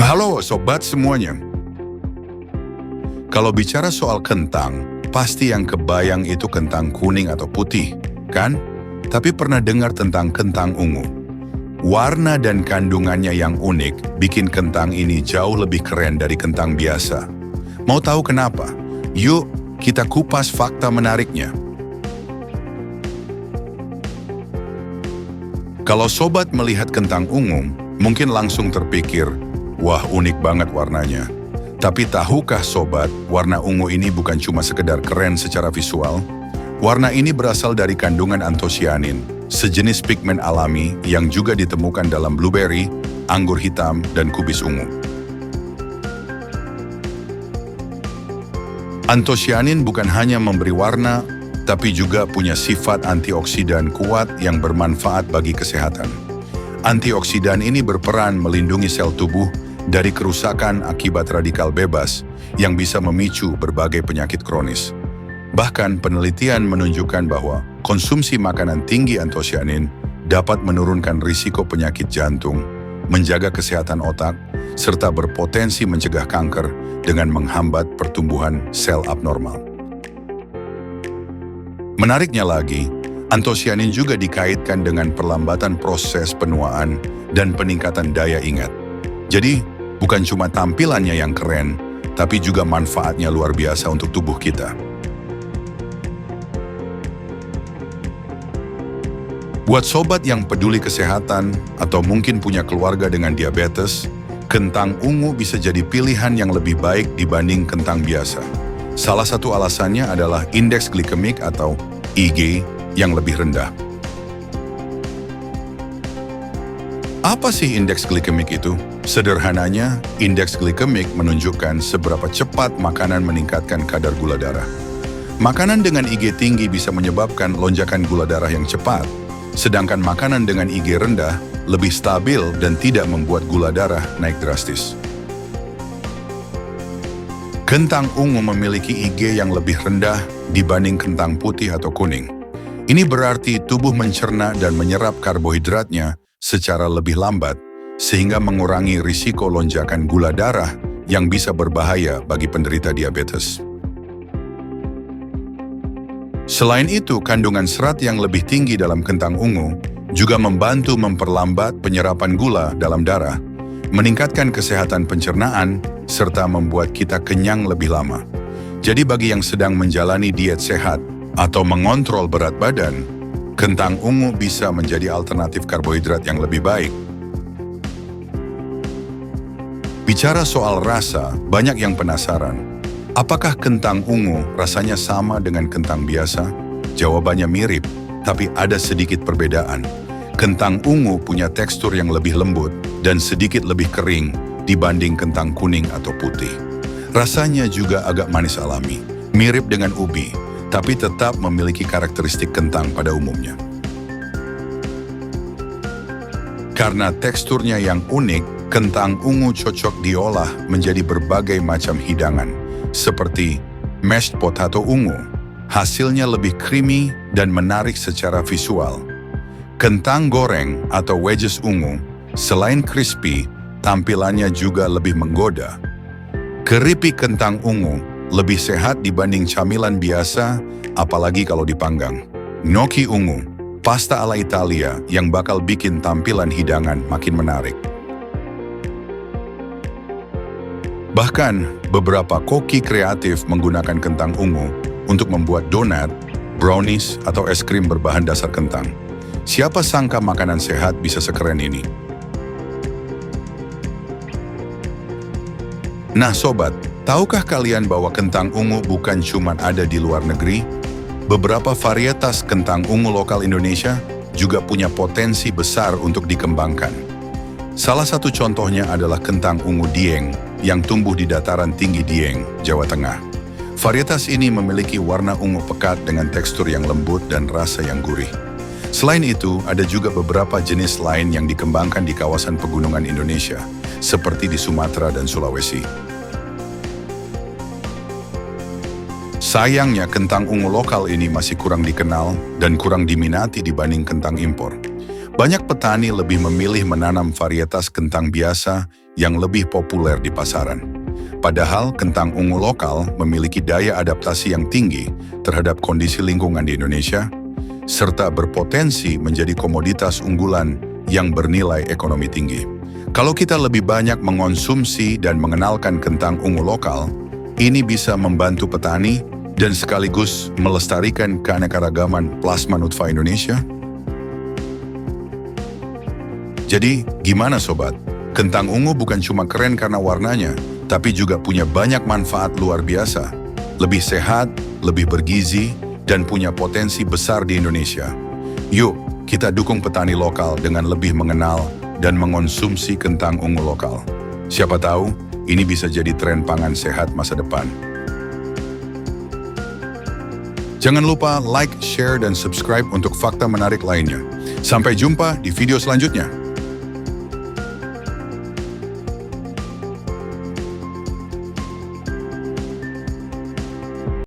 Halo sobat semuanya. Kalau bicara soal kentang, pasti yang kebayang itu kentang kuning atau putih, kan? Tapi pernah dengar tentang kentang ungu? Warna dan kandungannya yang unik bikin kentang ini jauh lebih keren dari kentang biasa. Mau tahu kenapa? Yuk, kita kupas fakta menariknya. Kalau sobat melihat kentang ungu, mungkin langsung terpikir, wah unik banget warnanya. Tapi tahukah sobat, warna ungu ini bukan cuma sekedar keren secara visual? Warna ini berasal dari kandungan antosianin, sejenis pigmen alami yang juga ditemukan dalam blueberry, anggur hitam, dan kubis ungu. Antosianin bukan hanya memberi warna, tapi juga punya sifat antioksidan kuat yang bermanfaat bagi kesehatan. Antioksidan ini berperan melindungi sel tubuh dari kerusakan akibat radikal bebas yang bisa memicu berbagai penyakit kronis. Bahkan penelitian menunjukkan bahwa konsumsi makanan tinggi antosianin dapat menurunkan risiko penyakit jantung, menjaga kesehatan otak, serta berpotensi mencegah kanker dengan menghambat pertumbuhan sel abnormal. Menariknya lagi, antosianin juga dikaitkan dengan perlambatan proses penuaan dan peningkatan daya ingat. Jadi, bukan cuma tampilannya yang keren, tapi juga manfaatnya luar biasa untuk tubuh kita. Buat sobat yang peduli kesehatan atau mungkin punya keluarga dengan diabetes, kentang ungu bisa jadi pilihan yang lebih baik dibanding kentang biasa. Salah satu alasannya adalah indeks glikemik atau IG yang lebih rendah. Apa sih indeks glikemik itu? Sederhananya, indeks glikemik menunjukkan seberapa cepat makanan meningkatkan kadar gula darah. Makanan dengan IG tinggi bisa menyebabkan lonjakan gula darah yang cepat, sedangkan makanan dengan IG rendah lebih stabil dan tidak membuat gula darah naik drastis. Kentang ungu memiliki IG yang lebih rendah dibanding kentang putih atau kuning. Ini berarti tubuh mencerna dan menyerap karbohidratnya secara lebih lambat, sehingga mengurangi risiko lonjakan gula darah yang bisa berbahaya bagi penderita diabetes. Selain itu, kandungan serat yang lebih tinggi dalam kentang ungu juga membantu memperlambat penyerapan gula dalam darah, meningkatkan kesehatan pencernaan, serta membuat kita kenyang lebih lama. Jadi bagi yang sedang menjalani diet sehat atau mengontrol berat badan, kentang ungu bisa menjadi alternatif karbohidrat yang lebih baik. Bicara soal rasa, banyak yang penasaran. Apakah kentang ungu rasanya sama dengan kentang biasa? Jawabannya mirip, tapi ada sedikit perbedaan. Kentang ungu punya tekstur yang lebih lembut dan sedikit lebih kering dibanding kentang kuning atau putih. Rasanya juga agak manis alami, mirip dengan ubi, tapi tetap memiliki karakteristik kentang pada umumnya. Karena teksturnya yang unik, kentang ungu cocok diolah menjadi berbagai macam hidangan, seperti mashed potato ungu. Hasilnya lebih creamy dan menarik secara visual. Kentang goreng atau wedges ungu, selain crispy, tampilannya juga lebih menggoda. Keripik kentang ungu lebih sehat dibanding camilan biasa, apalagi kalau dipanggang. Gnocchi ungu, pasta ala Italia yang bakal bikin tampilan hidangan makin menarik. Bahkan, beberapa koki kreatif menggunakan kentang ungu untuk membuat donat, brownies, atau es krim berbahan dasar kentang. Siapa sangka makanan sehat bisa sekeren ini? Nah sobat, tahukah kalian bahwa kentang ungu bukan cuma ada di luar negeri? Beberapa varietas kentang ungu lokal Indonesia juga punya potensi besar untuk dikembangkan. Salah satu contohnya adalah kentang ungu Dieng yang tumbuh di dataran tinggi Dieng, Jawa Tengah. Varietas ini memiliki warna ungu pekat dengan tekstur yang lembut dan rasa yang gurih. Selain itu, ada juga beberapa jenis lain yang dikembangkan di kawasan pegunungan Indonesia, seperti di Sumatera dan Sulawesi. Sayangnya, kentang ungu lokal ini masih kurang dikenal dan kurang diminati dibanding kentang impor. Banyak petani lebih memilih menanam varietas kentang biasa yang lebih populer di pasaran. Padahal kentang ungu lokal memiliki daya adaptasi yang tinggi terhadap kondisi lingkungan di Indonesia, serta berpotensi menjadi komoditas unggulan yang bernilai ekonomi tinggi. Kalau kita lebih banyak mengonsumsi dan mengenalkan kentang ungu lokal, ini bisa membantu petani dan sekaligus melestarikan keanekaragaman plasma nutfa Indonesia. Jadi, gimana sobat? Kentang ungu bukan cuma keren karena warnanya, tapi juga punya banyak manfaat luar biasa. Lebih sehat, lebih bergizi, dan punya potensi besar di Indonesia. Yuk, kita dukung petani lokal dengan lebih mengenal dan mengonsumsi kentang ungu lokal. Siapa tahu, ini bisa jadi tren pangan sehat masa depan. Jangan lupa like, share, dan subscribe untuk fakta menarik lainnya. Sampai jumpa di video selanjutnya.